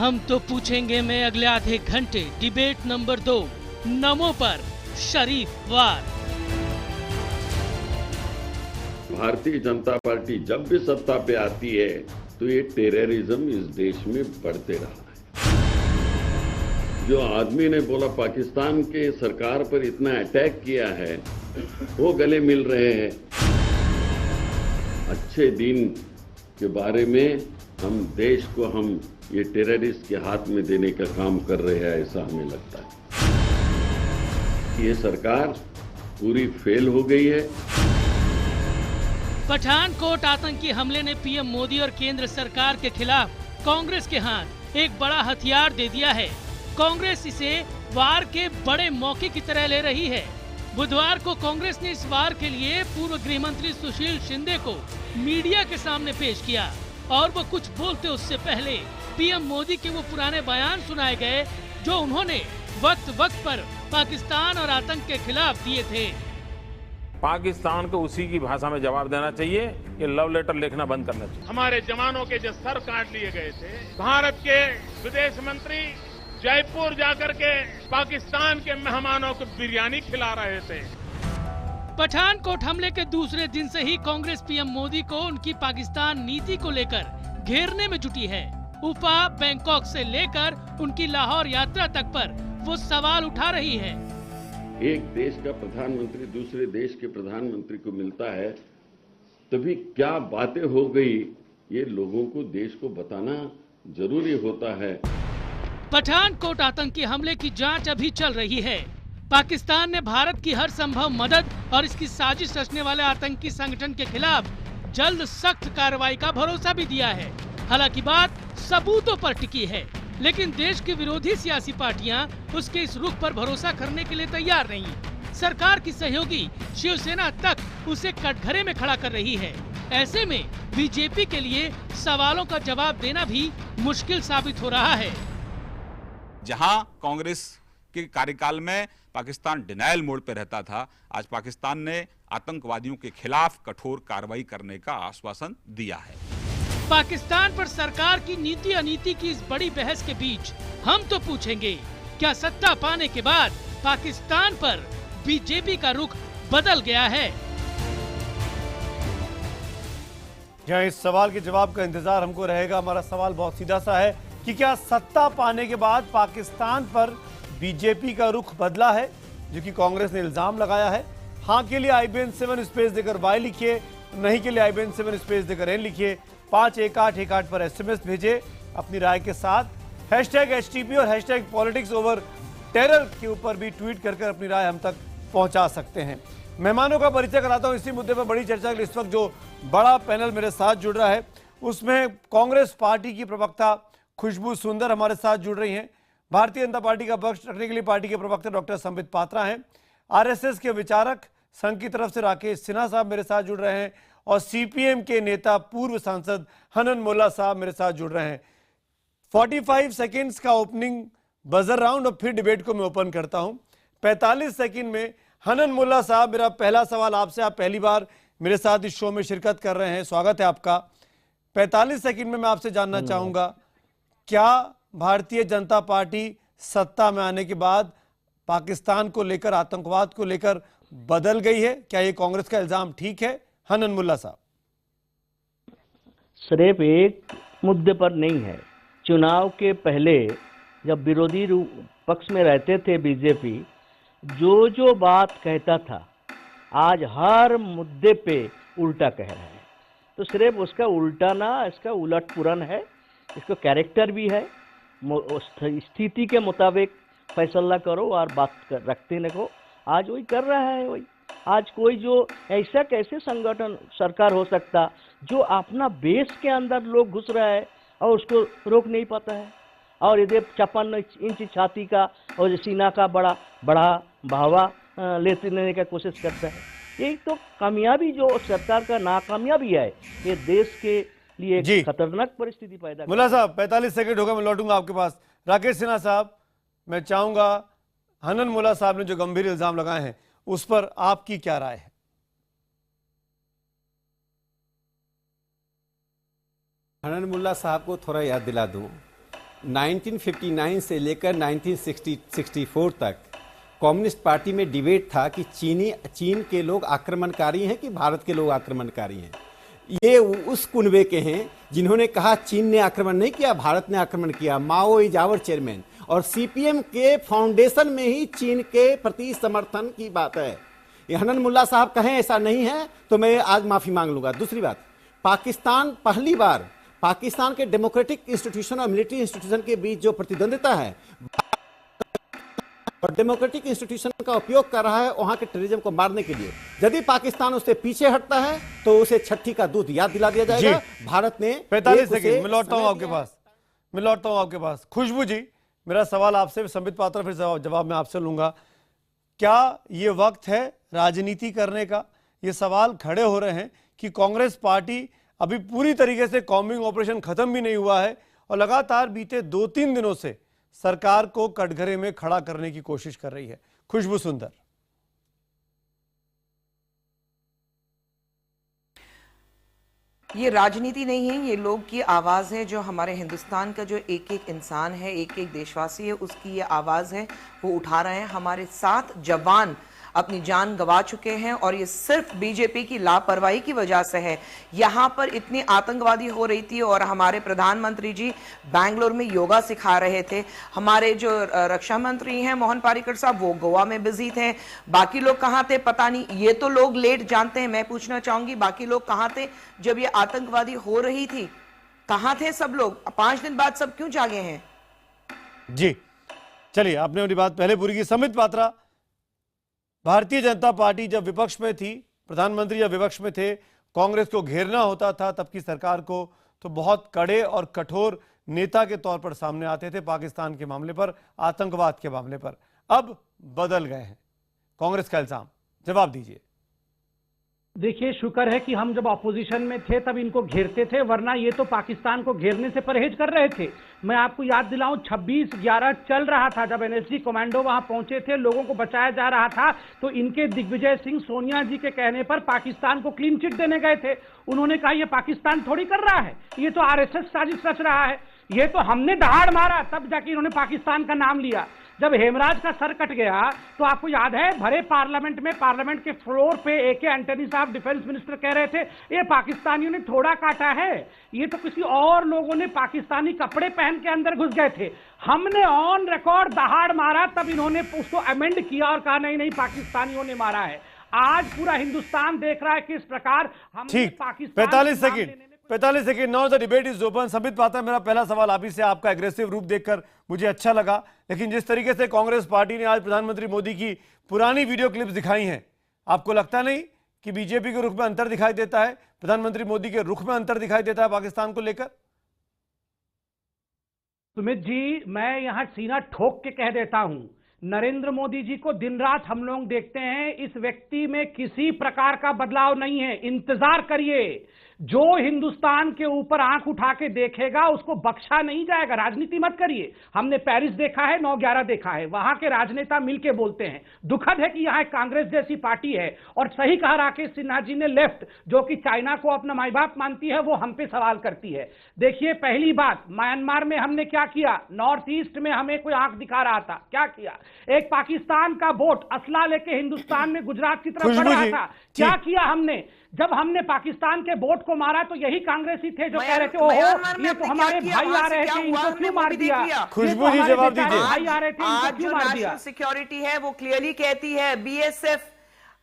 हम तो पूछेंगे में अगले आधे घंटे डिबेट नंबर 2 नमो पर शरीफ वार। भारतीय जनता पार्टी जब भी सत्ता पे आती है तो ये टेररिज्म इस देश में बढ़ते रहा है। जो आदमी ने बोला पाकिस्तान के सरकार पर इतना अटैक किया है वो गले मिल रहे हैं। अच्छे दिन के बारे में हम देश को हम ये टेररिस्ट के हाथ में देने का काम कर रहे हैं, ऐसा हमें लगता है। ये सरकार पूरी फेल हो गई है। पठानकोट आतंकी हमले ने पीएम मोदी और केंद्र सरकार के खिलाफ कांग्रेस के हाथ एक बड़ा हथियार दे दिया है। कांग्रेस इसे वार के बड़े मौके की तरह ले रही है। बुधवार को कांग्रेस ने इस वार के लिए पूर्व गृह मंत्री सुशील शिंदे को मीडिया के सामने पेश किया और वो कुछ बोलते उससे पहले पीएम मोदी के वो पुराने बयान सुनाए गए जो उन्होंने वक्त वक्त पर पाकिस्तान और आतंक के खिलाफ दिए थे। पाकिस्तान को उसी की भाषा में जवाब देना चाहिए, ये लव लेटर लिखना बंद करना चाहिए। हमारे जवानों के जो सर काट लिए गए थे, भारत के विदेश मंत्री जयपुर जाकर के पाकिस्तान के मेहमानों को बिरयानी खिला रहे थे। पठानकोट हमले के दूसरे दिन से ही कांग्रेस पीएम मोदी को उनकी पाकिस्तान नीति को लेकर घेरने में जुटी है। उपा बैंकॉक से लेकर उनकी लाहौर यात्रा तक पर वो सवाल उठा रही है। एक देश का प्रधानमंत्री दूसरे देश के प्रधानमंत्री को मिलता है तभी क्या बातें हो गई, ये लोगों को देश को बताना जरूरी होता है। पठानकोट आतंकी हमले की जांच अभी चल रही है। पाकिस्तान ने भारत की हर संभव मदद और इसकी साजिश रचने वाले आतंकी संगठन के खिलाफ जल्द सख्त कार्रवाई का भरोसा भी दिया है। हालांकि बात सबूतों पर टिकी है, लेकिन देश की विरोधी सियासी पार्टियां उसके इस रुख पर भरोसा करने के लिए तैयार नहीं। सरकार की सहयोगी शिवसेना तक उसे कटघरे में खड़ा कर रही है। ऐसे में बीजेपी के लिए सवालों का जवाब देना भी मुश्किल साबित हो रहा है। जहां कांग्रेस के कार्यकाल में पाकिस्तान डिनायल मोड पर रहता था, आज पाकिस्तान ने आतंकवादियों के खिलाफ कठोर कार्रवाई करने का आश्वासन दिया है। पाकिस्तान पर सरकार की नीति अनीति की इस बड़ी बहस के बीच हम तो पूछेंगे, क्या सत्ता पाने के बाद पाकिस्तान पर बीजेपी का रुख बदल गया है? जहां इस सवाल के जवाब का इंतजार हमको रहेगा। हमारा सवाल बहुत सीधा सा है कि क्या सत्ता पाने के बाद पाकिस्तान पर बीजेपी का रुख बदला है, जो कि कांग्रेस ने इल्जाम लगाया है। हाँ के लिए IBN 7 स्पेस देकर वाई लिखिए, नहीं के लिए IBN 7 स्पेस देकर एन लिखिए। 51818 पर SMS भेजे अपनी राय के साथ। #HTP और #PoliticsOverTerror के ऊपर भी ट्वीट कर अपनी राय हम तक पहुंचा सकते हैं। मेहमानों का परिचय कराता हूं इसी मुद्दे पर बड़ी चर्चा के लिए। इस वक्त जो बड़ा पैनल मेरे साथ जुड़ रहा है उसमें कांग्रेस पार्टी की प्रवक्ता खुशबू सुंदर हमारे साथ जुड़ रही हैं। भारतीय जनता पार्टी का पक्ष रखने के लिए पार्टी के प्रवक्ता डॉक्टर संबित पात्रा हैं। RSS के विचारक संघ की तरफ से राकेश सिन्हा साहब मेरे साथ जुड़ रहे हैं और CPM के नेता पूर्व सांसद हनन मुल्ला साहब मेरे साथ जुड़ रहे हैं। 45 सेकेंड्स का ओपनिंग बजर राउंड और फिर डिबेट को मैं ओपन करता हूं। 45 सेकेंड में हनन मुल्ला साहब, मेरा पहला सवाल आपसे, आप पहली बार मेरे साथ इस शो में शिरकत कर रहे हैं, स्वागत है आपका। 45 सेकेंड में मैं आपसे जानना चाहूंगा, क्या भारतीय जनता पार्टी सत्ता में आने के बाद पाकिस्तान को लेकर, आतंकवाद को लेकर बदल गई है? क्या ये कांग्रेस का इल्जाम ठीक है? हनन मुल्ला साहब। सिर्फ एक मुद्दे पर नहीं है। चुनाव के पहले जब विरोधी पक्ष में रहते थे बीजेपी, जो बात कहता था आज हर मुद्दे पे उल्टा कह रहा है। तो सिर्फ उसका उल्टा ना, इसका उलट पुरन है, इसको कैरेक्टर भी है। स्थिति के मुताबिक फैसला करो और बात रखते रखो। आज वही कर रहा है। वही आज कोई जो ऐसा कैसे संगठन सरकार हो सकता जो अपना बेस के अंदर लोग घुस रहा है और उसको रोक नहीं पाता है, और यदि 56 इंच छाती का और सीना का बड़ा बहावा लेने का कोशिश करता है। ये तो कामयाबी जो सरकार का नाकामयाबी है, ये देश के लिए एक खतरनाक परिस्थिति पैदा। मुल्ला साहब 45 सेकंड होगा, मैं लौटूंगा आपके पास। राकेश सिन्हा साहब, मैं चाहूंगा हनन मुल्ला साहब ने जो गंभीर इल्जाम लगाए हैं उस पर आपकी क्या राय है? हनन मुल्ला साहब को थोड़ा याद दिला दूं 1959 से लेकर 1964 तक कम्युनिस्ट पार्टी में डिबेट था कि चीन के लोग आक्रमणकारी हैं कि भारत के लोग आक्रमणकारी हैं। ये उस कुनबे के हैं जिन्होंने कहा चीन ने आक्रमण नहीं किया, भारत ने आक्रमण किया। माओ इज आवर चेयरमैन। और सीपीएम के फाउंडेशन में ही चीन के प्रति समर्थन की बात है। ये हनन मुल्ला साहब कहें ऐसा नहीं है तो मैं आज माफी मांग लूंगा। दूसरी बात, पाकिस्तान पहली बार पाकिस्तान के डेमोक्रेटिक इंस्टीट्यूशन और मिलिट्री इंस्टीट्यूशन के बीच जो प्रतिद्वंदिता है और डेमोक्रेटिक इंस्टीट्यूशन का उपयोग कर रहा है वहां के टेररिज्म को मारने के लिए। यदि पाकिस्तान उससे पीछे हटता है तो उसे छठी का दूध याद दिला दिया जाएगा। भारत ने 45 सेकंड मैं लौटता हूं आपके पास। खुशबू जी, मेरा सवाल आपसे, संबित पात्रा फिर जवाब मैं आपसे लूंगा। क्या ये वक्त है राजनीति करने का? ये सवाल खड़े हो रहे हैं कि कांग्रेस पार्टी अभी पूरी तरीके से कॉम्बिंग ऑपरेशन खत्म भी नहीं हुआ है और लगातार बीते 2-3 दिनों से सरकार को कटघरे में खड़ा करने की कोशिश कर रही है। खुशबू सुंदर। ये राजनीति नहीं है, ये लोग की आवाज़ है। जो हमारे हिंदुस्तान का जो एक एक इंसान है, एक एक देशवासी है, उसकी ये आवाज़ है, वो उठा रहे हैं। हमारे 7 जवान अपनी जान गंवा चुके हैं और ये सिर्फ बीजेपी की लापरवाही की वजह से है। यहाँ पर इतनी आतंकवादी हो रही थी और हमारे प्रधानमंत्री जी बैंगलोर में योगा सिखा रहे थे। हमारे जो रक्षा मंत्री हैं मोहन पारिकर साहब, वो गोवा में बिजी थे। बाकी लोग कहाँ थे पता नहीं, ये तो लोग लेट जानते हैं। मैं पूछना चाहूंगी बाकी लोग कहाँ थे जब ये आतंकवादी हो रही थी? कहाँ थे सब लोग? 5 दिन बाद सब क्यों जागे हैं? जी चलिए, आपने अपनी बात पहले पूरी की। संबित पात्रा, भारतीय जनता पार्टी जब विपक्ष में थी, प्रधानमंत्री जब विपक्ष में थे, कांग्रेस को घेरना होता था तब की सरकार को, तो बहुत कड़े और कठोर नेता के तौर पर सामने आते थे पाकिस्तान के मामले पर, आतंकवाद के मामले पर। अब बदल गए हैं कांग्रेस का इल्जाम, जवाब दीजिए। देखिए, शुक्र है कि हम जब ऑपोजिशन में थे तब इनको घेरते थे, वरना ये तो पाकिस्तान को घेरने से परहेज कर रहे थे। मैं आपको याद दिलाऊं, 26/11 चल रहा था जब एनएसजी कमांडो वहां पहुंचे थे, लोगों को बचाया जा रहा था, तो इनके दिग्विजय सिंह सोनिया जी के कहने पर पाकिस्तान को क्लीन चिट देने गए थे। उन्होंने कहा ये पाकिस्तान थोड़ी कर रहा है, ये तो आरएसएस साजिश रच रहा है, ये तो हमने दहाड़ मारा, तब जाके इन्होंने पाकिस्तान का नाम लिया। जब हेमराज का सर कट गया तो आपको याद है, भरे पार्लियामेंट में, पार्लियामेंट के फ्लोर पे AK एंटनी साहब डिफेंस मिनिस्टर कह रहे थे ये पाकिस्तानियों ने थोड़ा काटा है, ये तो किसी और लोगों ने पाकिस्तानी कपड़े पहन के अंदर घुस गए थे। हमने ऑन रिकॉर्ड दहाड़ मारा, तब इन्होंने उसको अमेंड किया और कहा नहीं नहीं पाकिस्तानियों ने मारा है। आज पूरा हिंदुस्तान देख रहा है कि इस प्रकार हम Pakistan 45 second now the debate is open. Sambit Patra, मेरा पहला सवाल आप ही से, आपका एग्रेसिव रूप देखकर मुझे अच्छा लगा, लेकिन जिस तरीके से कांग्रेस पार्टी ने आज प्रधानमंत्री मोदी की पुरानी वीडियो क्लिप्स दिखाई हैं, आपको लगता नहीं कि बीजेपी के रुख में अंतर दिखाई देता है, प्रधानमंत्री मोदी के रुख में अंतर दिखाई देता है पाकिस्तान को लेकर? सुमित जी, मैं यहां सीना ठोक के कह देता हूं, नरेंद्र मोदी जी को दिन रात हम लोग देखते हैं, इस व्यक्ति में किसी प्रकार का बदलाव नहीं है। इंतजार करिए, जो हिंदुस्तान के ऊपर आंख उठा के देखेगा उसको बख्शा नहीं जाएगा। राजनीति मत करिए, हमने पेरिस देखा है, 9/11 देखा है, वहां के राजनेता मिलके बोलते हैं। दुखद है कि यहां एक कांग्रेस जैसी पार्टी है, और सही कहा राकेश सिन्हा जी ने, लेफ्ट जो कि चाइना को अपना माई बाप मानती है, वो हम पे सवाल करती है। देखिए, पहली बात, म्यांमार में हमने क्या किया, नॉर्थ ईस्ट में हमें कोई आंख दिखा रहा था, क्या किया? एक पाकिस्तान का बोट असला लेके हिंदुस्तान में गुजरात की तरफ बढ़ रहा था, क्या किया हमने? जब हमने पाकिस्तान के बोट को मारा तो यही कांग्रेसी थे जो कह रहे थे ओहो ये तो हमारे भाई आ रहे थे, इनको क्यों मार दिया? खुशबू जी जवाब दीजिए। भाई आ रहे थे, इनको क्यों मार दिया? सिक्योरिटी है वो क्लियरली कहती है, बीएसएफ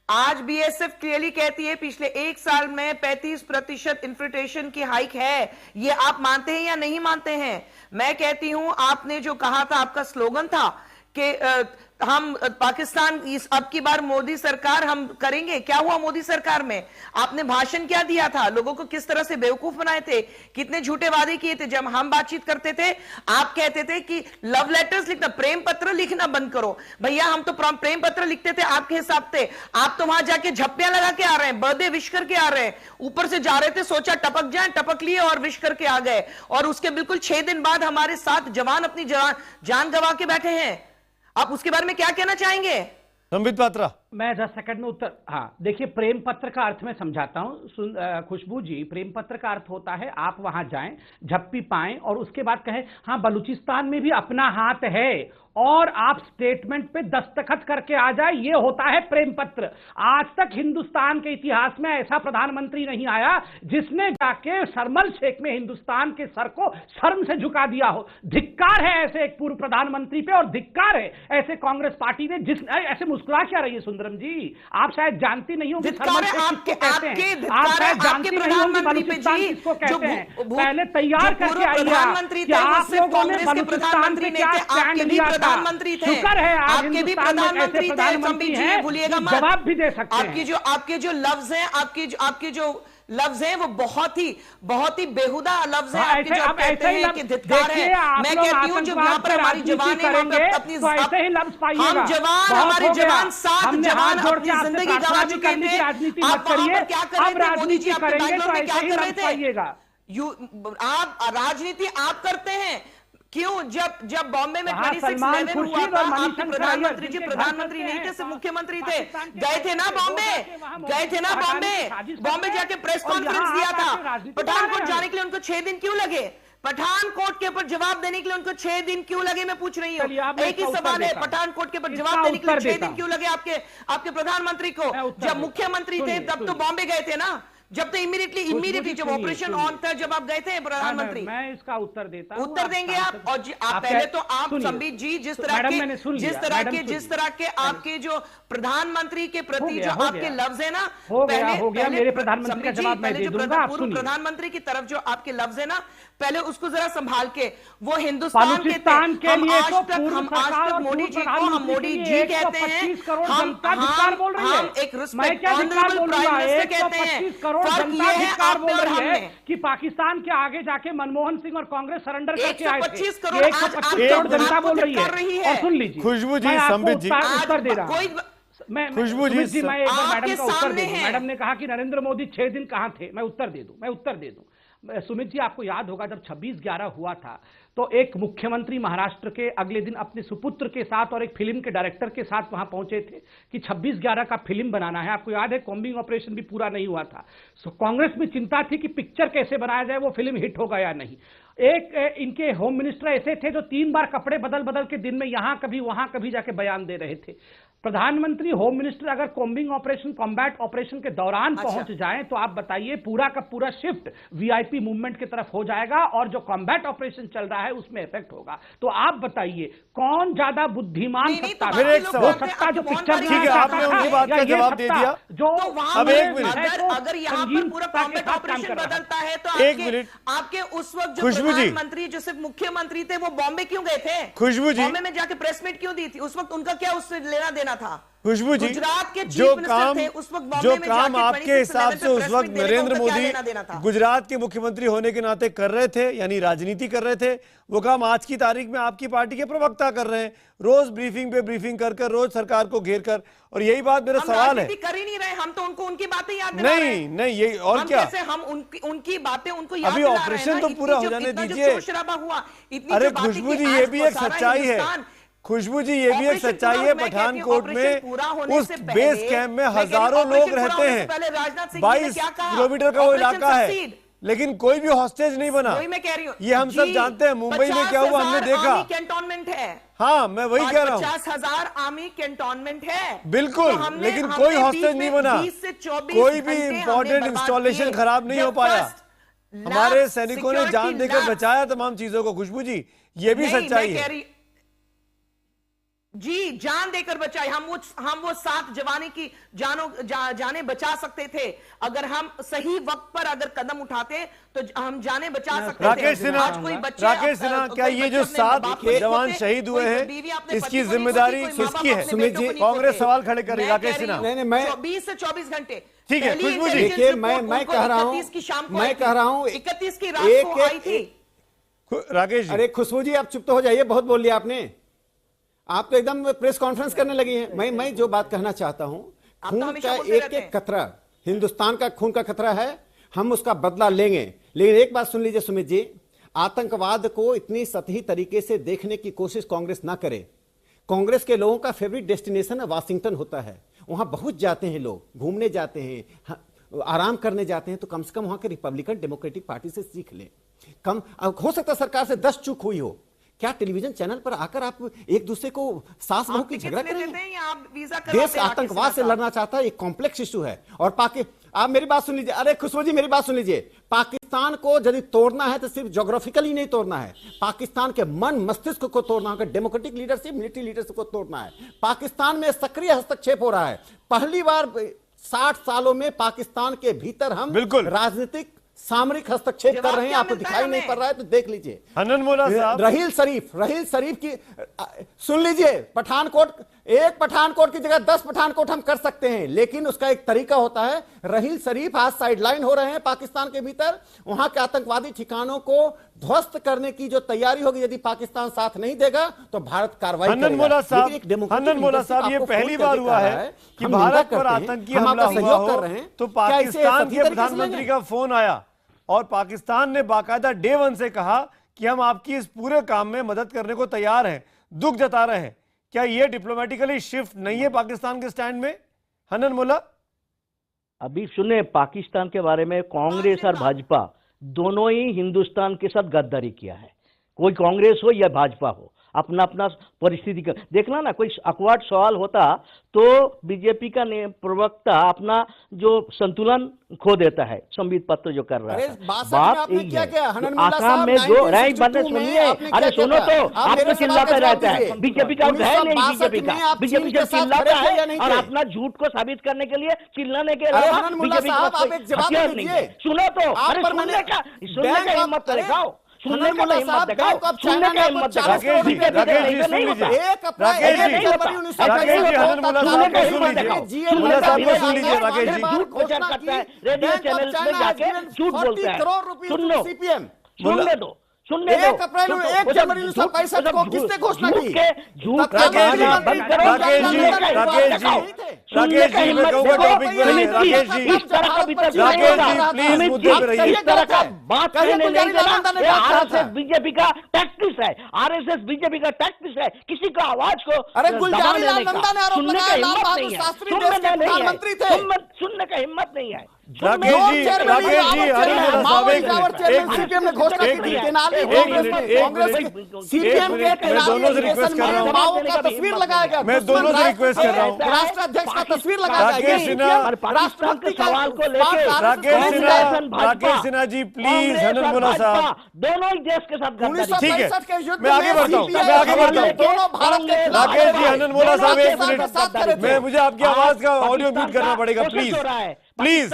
आज बीएसएफ क्लियरली कहती है पिछले 1 साल में 35% इन्फ्लेशन की हाइक है। ये आप मानते हैं या नहीं मानते हैं? मैं कहती हूं, आपने जो कहा था, आपका स्लोगन था कि हम पाकिस्तान इस अब की बार मोदी सरकार हम करेंगे। क्या हुआ मोदी सरकार में? आपने भाषण क्या दिया था, लोगों को किस तरह से बेवकूफ बनाए थे, कितने झूठे वादे किए थे। जब हम बातचीत करते थे आप कहते थे कि लव लेटर्स लिखना, प्रेम पत्र लिखना बंद करो। भैया हम तो प्रेम पत्र लिखते थे आपके हिसाब से, आप तो वहां जाके झप्पियां लगा के आ रहे हैं, बर्थडे विश करके आ रहे हैं, ऊपर से जा रहे थे, सोचा टपक जाए, टपक लिए और विश करके आ गए, और उसके बिल्कुल 6 दिन बाद हमारे 7 जवान अपनी जान गंवा के बैठे हैं। आप उसके बारे में क्या कहना चाहेंगे? संबित पात्रा, मैं 10 सेकंड में उत्तर, हाँ देखिए, प्रेम पत्र का अर्थ मैं समझाता हूं खुशबू जी। प्रेम पत्र का अर्थ होता है आप वहां जाएं, झप्पी पाएं और उसके बाद कहें हाँ बलूचिस्तान में भी अपना हाथ है, और आप स्टेटमेंट पे दस्तखत करके आ जाए, ये होता है प्रेम पत्र। आज तक हिंदुस्तान के इतिहास में ऐसा प्रधानमंत्री नहीं आया जिसने जाके शर्मल शेख में हिंदुस्तान के सर को शर्म से झुका दिया हो। धिक्कार है ऐसे एक पूर्व प्रधानमंत्री पे, और धिक्कार है ऐसे कांग्रेस पार्टी ने। जिस ऐसे मुस्कुरा क्या रही है सुंदरम जी? आप शायद जानती नहीं होंगी शर्मल शेख किसको कहते हैं, आप शायद जानती नहीं होंगी बलूचिस्तान किसको कहते हैं। पहले तैयार करके आइए कि आप लोगों ने बलूचिस्तान पे क्या स्टैंड लिया था। प्रधानमंत्री थे, शुक्र है आज आपके भी प्रधानमंत्री थे, भूलिएगा मत। जवाब भी दे सकते हैं। आपके जो लफ्ज हैं, आपके जो लफ्ज हैं वो बहुत ही बेहुदा लफ्ज हैं। आपके जो आप कहते हैं कि धिक्कार है, मैं कहती हूँ जो यहाँ पर हमारी जवान है अपनी, हम जवान, हमारे जवान 7 जवान अपनी जिंदगी गंवा चुके थे। आप वहां पर क्या कर रहे थे मोदी जी? आप बैंगलोर में क्या कर रहे थे? आप राजनीति आप करते हैं क्यों? जब बॉम्बे में 26/11 हुआ था, आपके प्रधानमंत्री जी प्रधानमंत्री नहीं थे, सिर्फ मुख्यमंत्री थे। गए थे ना बॉम्बे जाके प्रेस कॉन्फ्रेंस दिया था। पठानकोट जाने के लिए उनको 6 दिन क्यों लगे? पठानकोट के ऊपर जवाब देने के लिए उनको 6 दिन क्यों लगे? मैं पूछ रही हूँ, एक ही सवाल है। पठानकोट के ऊपर जवाब देने के लिए 6 दिन क्यों लगे आपके प्रधानमंत्री को? जब मुख्यमंत्री थे तब तो बॉम्बे गए थे ना, जब तो इमीडिएटली जब ऑपरेशन ऑन था, जब आप गए थे प्रधानमंत्री। मैं इसका उत्तर देता हूं, उत्तर देंगे आप। और आप पहले तो आप संबित जी जिस तरह के आपके जो प्रधानमंत्री के प्रति जो आपके लफ्ज है ना, पहले मेरे प्रधानमंत्री का जवाब मैं दे दूंगा, आप सुनिए। प्रधानमंत्री की तरफ जो आपके लफ्ज है ना, पहले उसको जरा संभाल के। वो हिंदुस्तान के लिए तो हम आज तक मोदी जी को हम मोदी जी कहते हैं, हम एक रिस्पेक्टेबल प्राइम मिनिस्टर कहते हैं। फर्क ये है आप पे और हमने कि पाकिस्तान के आगे जाके मनमोहन सिंह और कांग्रेस सरेंडर करके आए थे। 125 करोड़ 125 करोड़ जनता बोल रही है। और सुन लीजिए खुशबू जी, संबित जी उत्तर दे रहा हूं। खुशबू जी, मैं एक बार मैडम का उत्तर दे दूं। मैडम ने कहा कि नरेंद्र मोदी 6 दिन कहां थे। मैं उत्तर दे दूं। सुमित जी, आपको याद होगा जब 26/11 हुआ था तो एक मुख्यमंत्री महाराष्ट्र के अगले दिन अपने सुपुत्र के साथ और एक फिल्म के डायरेक्टर के साथ वहां पहुंचे थे कि 26/11 का फिल्म बनाना है। आपको याद है कॉम्बिंग ऑपरेशन भी पूरा नहीं हुआ था। कांग्रेस में चिंता थी कि पिक्चर कैसे बनाया जाए, वो फिल्म हिट होगा या नहीं। एक इनके होम मिनिस्टर ऐसे थे जो 3 बार कपड़े बदल के दिन में यहां कभी वहां कभी जाके बयान दे रहे थे। प्रधानमंत्री होम मिनिस्टर अगर कॉम्बिंग ऑपरेशन कॉम्बैट ऑपरेशन के दौरान पहुंच जाएं तो आप बताइए पूरा का पूरा शिफ्ट वीआईपी मूवमेंट की तरफ हो जाएगा और जो कॉम्बैट ऑपरेशन चल रहा है उसमें इफेक्ट होगा। तो आप बताइए कौन ज्यादा बुद्धिमान सत्ता है? वो सत्ता जो पिक्चर, ठीक है, आपने उनकी बात का जवाब दे दिया। जो अब एक मिनट, अगर यहाँ पर पूरा कॉम्बैट ऑपरेशन बदलता है तो आपके उस वक्त जो प्रधानमंत्री जो सिर्फ मुख्यमंत्री थे वो बॉम्बे क्यों गए थे? खुशबू जी, बॉम्बे में जाके प्रेस मीट क्यों दी थी? उस वक्त उनका क्या उससे लेना देना था? खुशबू जी, गुजरात के जो काम आपके हिसाब से उस वक्त नरेंद्र मोदी गुजरात के मुख्यमंत्री होने के नाते कर रहे थे, यानी राजनीति कर रहे थे, वो काम आज की तारीख में आपकी पार्टी के प्रवक्ता कर रहे हैं, रोज ब्रीफिंग पे ब्रीफिंग कर रोज सरकार को घेर कर। और यही बात मेरा सवाल है। कर ही नहीं रहे हम, तो उनको उनकी बातें याद नहीं ये और क्या हम उनकी बातें उनको याद अभी ऑपरेशन तो पूरा हो जाने दीजिए। अरे खुशबू जी, ये भी एक सच्चाई है। खुशबू जी, ये भी एक सच्चाई है, पठानकोट में उस बेस कैंप में हजारों लोग रहते हैं। 22 किलोमीटर का वो इलाका है, लेकिन कोई भी हॉस्टेज नहीं बना। मैं कह रही हूँ, ये हम सब जानते हैं। मुंबई में क्या हुआ हमने देखा। कैंटोनमेंट है। हाँ, मैं वही कह रहा हूँ, 50,000 आर्मी कैंटोनमेंट है। बिल्कुल, लेकिन कोई हॉस्टेज नहीं बना, कोई भी इंपॉर्टेंट इंस्टॉलेशन खराब नहीं हो पाया। हमारे सैनिकों ने जान देकर बचाया तमाम चीजों को। खुशबू जी, ये भी सच्चाई है जी, जान देकर बचाए। हम वो 7 जवानों की जाने बचा सकते थे। अगर हम सही वक्त पर अगर कदम उठाते तो हम जाने बचा सकते थे। राकेश सिन्हा, क्या ये जो 7 जवान शहीद हुए हैं इसकी जिम्मेदारी किसकी है? सुमित जी, कांग्रेस सवाल खड़े कर रही है। राकेश सिन्हा, मैं 20 से 24 घंटे, ठीक है खुशबू जी, देखिए मैं कह रहा हूँ 31 की रात को आई थी। राकेश, अरे खुशबू जी, आप चुप तो हो जाइए, बहुत बोल लिया आपने। आप तो एकदम प्रेस कॉन्फ्रेंस करने लगी हैं। मैं जो बात कहना चाहता हूं, खून का एक कतरा हिंदुस्तान का खून का खतरा है, हम उसका बदला लेंगे। लेकिन एक बात सुन लीजिए सुमित जी, आतंकवाद को इतनी सतही तरीके से देखने की कोशिश कांग्रेस ना करे। कांग्रेस के लोगों का फेवरेट डेस्टिनेशन है वाशिंगटन होता है, वहां बहुत जाते हैं लोग, घूमने जाते हैं, आराम करने जाते हैं, तो कम से कम वहां के रिपब्लिकन डेमोक्रेटिक पार्टी से सीख लें। कम हो सकता है सरकार से 10 चूक हुई हो, क्या टेलीविजन चैनल पर आकर आप एक दूसरे को सास बहू की झगड़ा करेंगे? देश आतंकवाद से लड़ना चाहता है, एक कॉम्प्लेक्स इशू है। और आप मेरी बात सुन लीजिए, अरे खुशबू जी मेरी बात सुन लीजिए, पाकिस्तान को यदि तोड़ना है तो सिर्फ ज्योग्राफिकली नहीं तोड़ना है, पाकिस्तान के मन मस्तिष्क को तोड़ना होगा, डेमोक्रेटिक लीडरशिप, मिलिट्री लीडरशिप को तोड़ना है। पाकिस्तान में सक्रिय हस्तक्षेप हो रहा है, पहली बार 60 सालों में पाकिस्तान के भीतर हम बिल्कुल राजनीतिक सामरिक हस्तक्षेप कर रहे हैं, आपको दिखाई नहीं पड़ रहा है तो देख लीजिए। हनन मोला साहब, रहील शरीफ की सुन लीजिए, पठानकोट की जगह 10 पठानकोट हम कर सकते हैं, लेकिन उसका एक तरीका होता है। रहील शरीफ आज साइडलाइन हो रहे हैं पाकिस्तान के भीतर, वहां के आतंकवादी ठिकानों को ध्वस्त करने की जो तैयारी होगी, यदि पाकिस्तान साथ नहीं देगा तो भारत कार्रवाई करेगा। हनन मोला साहब, ये पहली बार हुआ है कि भारत पर आतंकी हमला हुआ हो तो पाकिस्तान के प्रधानमंत्री का फोन आया और पाकिस्तान ने बाकायदा डे 1 से कहा कि हम आपकी इस पूरे काम में मदद करने को तैयार हैं, दुख जता रहे हैं। क्या ये डिप्लोमेटिकली शिफ्ट नहीं है पाकिस्तान के स्टैंड में? हनन मोला, अभी सुने, पाकिस्तान के बारे में कांग्रेस और भाजपा दोनों ही हिंदुस्तान के साथ गद्दारी किया है। कोई कांग्रेस हो या भाजपा हो, अपना अपना परिस्थिति का देखना ना। कोई अकवाट सवाल होता तो बीजेपी का प्रवक्ता अपना जो संतुलन खो देता है, संबित पत्र जो कर रहा है। बात यही है, आसाम में जो रैंक बनने, सुनिए, अरे सुनो तो, आपको चिल्लाता रहता है, बीजेपी का है नहीं, बीजेपी से चिल्लाता है और अपना झूठ को साबित करने के लिए चिल्लाने के अलावा बीजेपी का हथियार नहीं है। सुनो तो, अरे सुनने का हिम्मत दिखाओ, सुनने का हिम्मत दिखाओ, सुनने का हिम्मत दिखाओ। रेडियो चैनल में जाके झूठ बोलते हैं, सुनने दो, सुनने दो। 1 जनवरी 1965 को किसने घोषणा की? बीजेपी का टैक्टिस है, आरएसएस बीजेपी का टैक्टिस है, किसी का आवाज को गुलजारीलाल नंदा ने आरोप लगाया, लाल बहादुर शास्त्री देश के प्रधानमंत्री थे। सुनने का हिम्मत नहीं है। राकेश जी, दोनों से रिक्वेस्ट कर रहा हूँ, माओ का तस्वीर लगाया गया, मैं दोनों से रिक्वेस्ट कर रहा हूँ, राष्ट्राध्यक्ष का तस्वीर लगाया गया, राकेश सवाल को लेकर राकेश सिन्हा जी प्लीज, हनन मोला साहब, दोनों ही देश के साथ, ठीक है, मैं आगे बढ़ता हूँ, राकेश जी, हनन मोला साहब 1 मिनट, मैं मुझे आपकी आवाज का ऑडियो म्यूट करना पड़ेगा, प्लीज प्लीज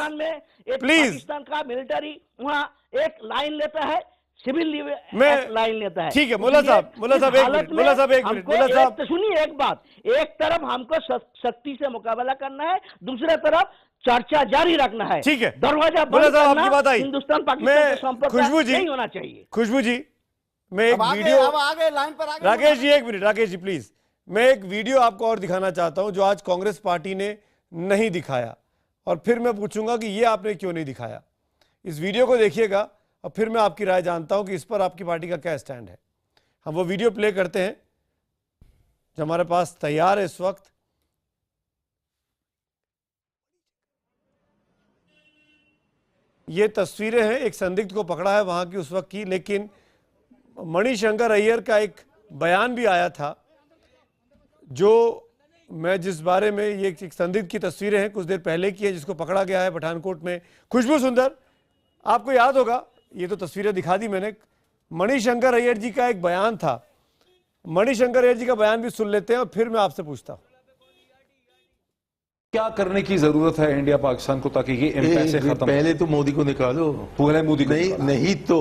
प्लीज। पाकिस्तान का मिलिट्री वहाँ एक लाइन लेता है, सिविल लाइन लेता है, ठीक है। मोला साहब 1 मिनट, मोला साहब 1 मिनट, मोला साहब सुनिए एक बात, एक तरफ हमको सख्ती से मुकाबला करना है, दूसरी तरफ चर्चा जारी रखना है, ठीक है। दरवाजा मोला साहब आपकी बात आई, हिंदुस्तान पाकिस्तान के संपर्क नहीं होना चाहिए। खुशबू जी, मैं एक वीडियो, आगे लाइन पर आगे, राकेश जी 1 मिनट, राकेश जी प्लीज, मैं एक वीडियो आपको और दिखाना चाहता हूं जो आज कांग्रेस पार्टी ने नहीं दिखाया, और फिर मैं पूछूंगा कि ये आपने क्यों नहीं दिखाया। इस वीडियो को देखिएगा और फिर मैं आपकी राय जानता हूं कि इस पर आपकी पार्टी का क्या स्टैंड है। हम वो वीडियो प्ले करते हैं जो हमारे पास तैयार है इस वक्त। ये तस्वीरें हैं, एक संदिग्ध को पकड़ा है वहां की उस वक्त की, लेकिन मणिशंकर अय्यर का एक बयान भी आया था जो मैं जिस बारे में, ये एक संदिग्ध की तस्वीरें हैं कुछ देर पहले की है जिसको पकड़ा गया है पठानकोट में। खुशबू सुंदर, आपको याद होगा, ये तो तस्वीरें दिखा दी मैंने, मणिशंकर अय्यर जी का एक बयान था, मणिशंकर अय्यर जी का बयान भी सुन लेते हैं और फिर मैं आपसे पूछता हूं क्या करने की जरूरत है इंडिया पाकिस्तान को ताकि ये पैसे खत्म। पहले तो मोदी को निकालो, पहले मोदी को नहीं तो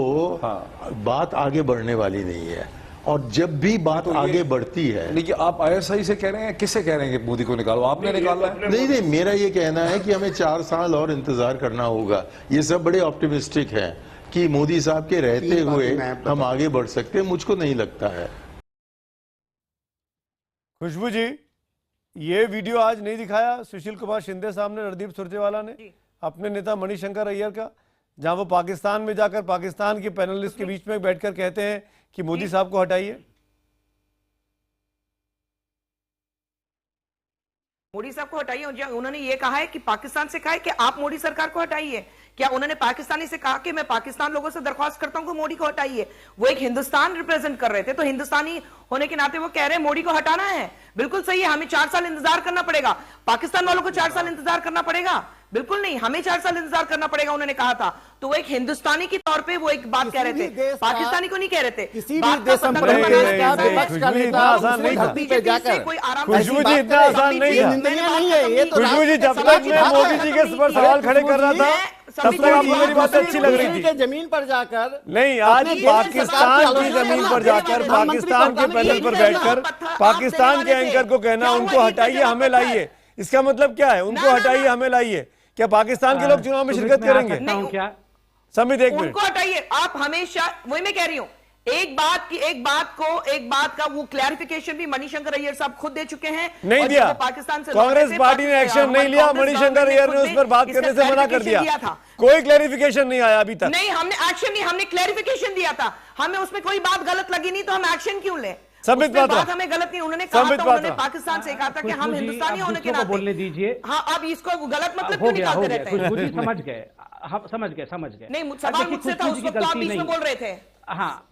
बात आगे बढ़ने वाली नहीं है, और जब भी बात तो आगे बढ़ती है। लेकिन आप आईएसआई से कह रहे हैं, किससे कह रहे हैं कि मोदी को निकालो? आपने निकाला है? नहीं, मेरा ये कहना है कि हमें 4 साल और इंतजार करना होगा। ये सब बड़े ऑप्टिमिस्टिक हैं कि मोदी साहब के रहते हुए हम आगे बढ़ सकते हैं, मुझको नहीं लगता है। खुशबू जी, ये वीडियो आज नहीं दिखाया सुशील कुमार शिंदे साहब ने, रणदीप सुरजेवाला ने, अपने नेता मणिशंकर अय्यर का, जहां वो पाकिस्तान में जाकर पाकिस्तान के पैनलिस्ट के बीच में बैठकर कहते हैं कि मोदी साहब को हटाइए। मोदी साहब को हटाइए। उन्होंने ये कहा है कि पाकिस्तान से कहा है कि आप मोदी सरकार को हटाइए। क्या उन्होंने पाकिस्तानी से कहा कि मैं पाकिस्तान लोगों से दरख्वास्त करता हूं कि मोदी को हटाइए? वो एक हिंदुस्तान रिप्रेजेंट कर रहे थे, तो हिंदुस्तानी होने के नाते वो कह रहे हैं मोदी को हटाना है। बिल्कुल सही है, हमें 4 साल इंतजार करना पड़ेगा। पाकिस्तान वालों को 4 साल इंतजार करना पड़ेगा? बिल्कुल नहीं, हमें 4 साल इंतजार करना पड़ेगा, उन्होंने कहा था। तो वो एक हिंदुस्तानी के तौर पे वो एक बात कह रहे थे, पाकिस्तानी को नहीं कह रहे थे। किसी भी देश इतना आसान नहीं था। कोई खुशबू जी इतना आसान नहीं था। खुशबू जी जब तक मैं मोदी जी के पर सवाल खड़े कर रहा था तब तक आपको मेरी बात अच्छी लग रही थी। जमीन पर जाकर नहीं, आज पाकिस्तान की जमीन पर जाकर पाकिस्तान के पैनल पर बैठकर पाकिस्तान के एंकर को कहना उनको हटाइए हमें लाइए, इसका मतलब क्या है? उनको हटाइए हमें लाइए। क्या पाकिस्तान के लोग चुनाव में शिरकत करेंगे? क्या समित एक मिनट, उनको हटाइए। आप हमेशा, वही मैं कह रही हूं, एक बात का वो क्लैरिफिकेशन भी मणिशंकर अय्यर साहब खुद दे चुके हैं। नहीं दिया। पाकिस्तान से कांग्रेस पार्टी ने एक्शन नहीं लिया, मणिशंकर अय्यर ने उस पर बात करने से मना कर दिया। कोई क्लैरिफिकेशन नहीं आया अभी तक। नहीं, हमने एक्शन नहीं, हमने क्लैरिफिकेशन दिया था। हमें उसमें कोई बात गलत लगी नहीं तो हम एक्शन क्यों लें? संबित पात्रा, बात हमें गलत नहीं, उन्होंने कहा था, उन्होंने पाकिस्तान से कहा था कि हम हिंदुस्तानी होने के नाते बोलने दीजिए। हाँ, अब इसको गलत मतलब क्यों निकालते रहते हैं? समझ गए। नहीं, सवाल मुझसे था, उस वक्त तो आप बीच में बोल रहे थे। हाँ,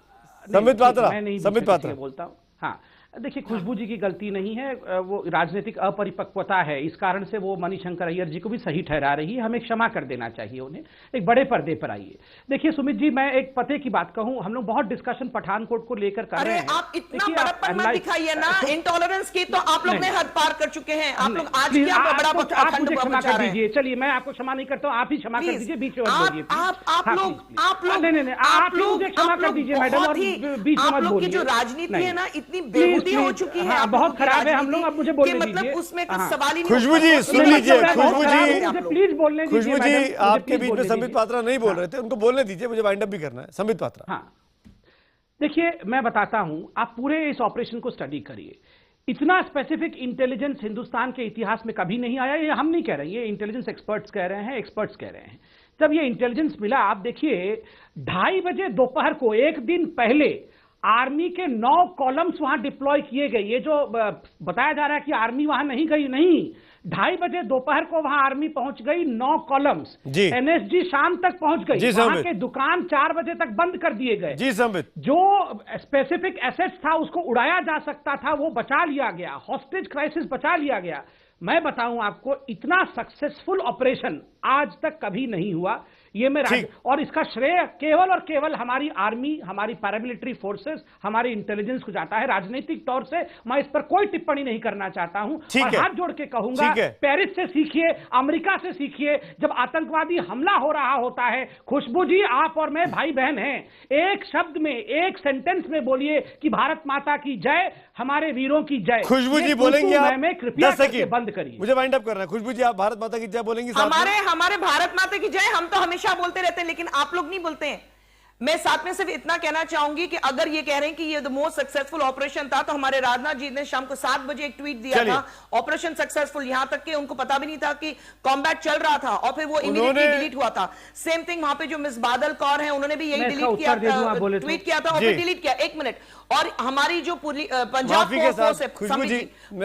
संबित पात्रा, मैं नहीं संबित पात्रा बोलता हूँ। हाँ, देखिए, खुशबू जी की गलती नहीं है, वो राजनीतिक अपरिपक्वता है, इस कारण से वो मणिशंकर अय्यर जी को भी सही ठहरा रही है। हमें क्षमा कर देना चाहिए उन्हें। एक बड़े पर्दे पर आइए। देखिए सुमित जी, मैं एक पते की बात कहूं, हम लोग बहुत डिस्कशन पठानकोट को लेकर कर रहे हैं। आप इतना बड़प्पन मत दिखाइए ना, इंटॉलरेंस की तो आप लोग ने हद पार कर चुके हैं। आप लोग आज क्या बड़ा आप मुझे क्षमा कर दीजिए। चलिए, मैं आपको क्षमा नहीं करता हूं, आप ही क्षमा कर दीजिए। बीच में मत बोलिए। आप लोग नहीं, आप मुझे क्षमा कर दीजिए मैडम, और बीच में मत बोलिए। जो राजनीति है ना, इतनी बेहूदी हो चुकी है, बहुत खराब है। हम लोग, अब मुझे बोलने मतलब दीजिए। उसमें कुछ सवाल ही नहीं। खुशबू जी सुन लीजिए, प्लीज बोलने दीजिए। खुशबू जी आपके बीच में संबित पात्रा नहीं बोल रहे थे, उनको बोलने दीजिए, मुझे वाइंड अप भी करना है। संबित पात्रा, हाँ देखिए, मैं बताता हूं, आप पूरे इस ऑपरेशन को स्टडी करिए। इतना स्पेसिफिक इंटेलिजेंस हिंदुस्तान के इतिहास में कभी नहीं आया। ये हम नहीं कह रहे, ये इंटेलिजेंस एक्सपर्ट्स कह रहे हैं, एक्सपर्ट्स कह रहे हैं। जब ये इंटेलिजेंस मिला, आप देखिए 2:30 बजे दोपहर को, एक दिन पहले, आर्मी के 9 कॉलम्स वहां डिप्लॉय किए गए। ये जो बताया जा रहा है कि आर्मी वहां नहीं गई, नहीं, 2:30 बजे दोपहर को वहां आर्मी पहुंच गई, 9 कॉलम्स। एनएसजी शाम तक पहुंच गई, वहां के दुकान 4 बजे तक बंद कर दिए गए। जी संबित, जो स्पेसिफिक एसेट्स था उसको उड़ाया जा सकता था, वो बचा लिया गया। हॉस्टेज क्राइसिस बचा लिया गया। मैं बताऊं आपको, इतना सक्सेसफुल ऑपरेशन आज तक कभी नहीं हुआ। ये मेरा, और इसका श्रेय केवल और केवल हमारी आर्मी, हमारी पैरामिलिट्री फोर्सेस, हमारी इंटेलिजेंस को जाता है। राजनीतिक तौर से मैं इस पर कोई टिप्पणी नहीं करना चाहता हूं, और हाथ जोड़ के कहूंगा, पेरिस से सीखिए, अमेरिका से सीखिए। जब आतंकवादी हमला हो रहा होता है, खुशबू जी, आप और मैं भाई बहन हैं, एक शब्द में, एक सेंटेंस में बोलिए कि भारत माता की जय, हमारे वीरों की जय। खुशबू जी बोलेंगे आप? मैं कृपया करके बंद करिए, मुझे वाइंड अप करना है। खुशबू जी, आप भारत माता की जय बोलेंगी? हमारे भारत माता की जय हम तो हमेशा बोलते रहते हैं, लेकिन आप लोग नहीं बोलते हैं। मैं साथ में सिर्फ इतना कहना चाहूंगी कि अगर ये कह रहे हैं कि ये द मोस्ट सक्सेसफुल ऑपरेशन था, तो हमारे राजनाथ जी ने शाम को 7 बजे एक ट्वीट दिया था, ऑपरेशन सक्सेसफुल, यहां तक कि उनको पता भी नहीं था कि कॉम्बैट चल रहा था, और फिर वो इमीडिएटली डिलीट हुआ था। सेम थिंग वहां पे जो मिस बादल कौर हैं, उन्होंने भी यही डिलीट किया, ट्वीट किया था और फिर डिलीट किया। 1 मिनट, और हमारी जो पंजाब फोर्स है,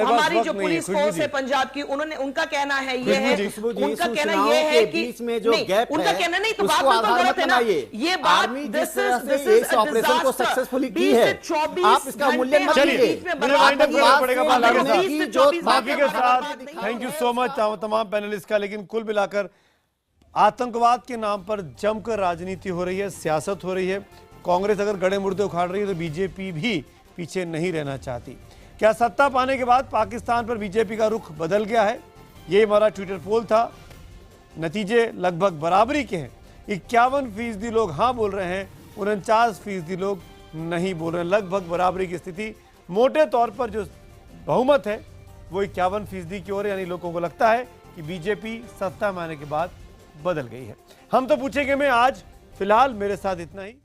हमारी जो पुलिस फोर्स है पंजाब की, उन्होंने, उनका कहना है ये है, उनका कहना ये है कि उनका कहना नहीं, तो बात बिल्कुल गलत है ना ये बात। जिस तरह से इस ऑपरेशन को सक्सेसफुली की है, आप इसका मूल्यांकन मत कीजिए। बाकी के साथ थैंक यू सो मच तमाम पैनलिस्ट का। लेकिन कुल मिलाकर आतंकवाद के नाम पर जमकर राजनीति हो रही है, सियासत हो रही है। कांग्रेस अगर गड़े मुर्दे उखाड़ रही है तो बीजेपी भी पीछे नहीं रहना चाहती। क्या सत्ता पाने के बाद पाकिस्तान पर बीजेपी का रुख बदल गया है? ये हमारा ट्विटर पोल था। नतीजे लगभग बराबरी के हैं। 51% लोग हाँ बोल रहे हैं, 49% लोग नहीं बोल रहे हैं। लगभग बराबरी की स्थिति। मोटे तौर पर जो बहुमत है वो 51% की ओर, यानी लोगों को लगता है कि बीजेपी सत्ता में आने के बाद बदल गई है। हम तो पूछेंगे मैं आज। फिलहाल मेरे साथ इतना ही।